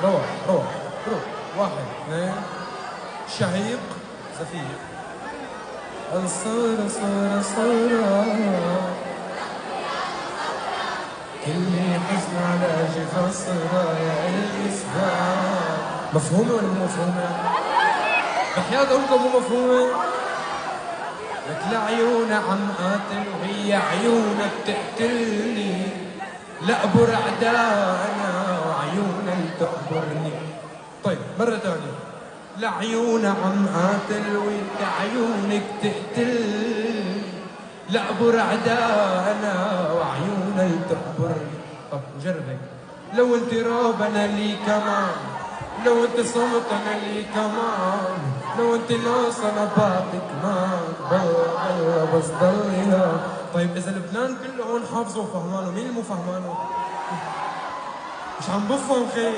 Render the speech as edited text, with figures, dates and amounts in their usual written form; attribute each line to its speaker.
Speaker 1: روح روح روح. واحد اثنين. شهيق زفير. الصورة صورة صورة كلي حزن على جفا الصورة يا الإسلام. مفهومة ولا مو مفهومة؟ بحياة أمكم مو مفهومة؟ لك لعيون عم قاتل وهي عيونك تقتلني. لأبر أعدائنا وعيونك تقبرني. طيب مرة ثانية. لعيون عم قاتل وانت عيونك تقتلني. لأبر أعدائنا وعيونك تقبرني. طب نجرب هيك. لو انت راب أنا لي كمان. لو انت صمت أنا لي كمان. لو انت ناس أنا باقي كمان. بالله بس ضليها. طيب إذا لبنان كله هون حافظه وفهمانه، مين اللي مو فهمانه؟ مش عم بفهم خي.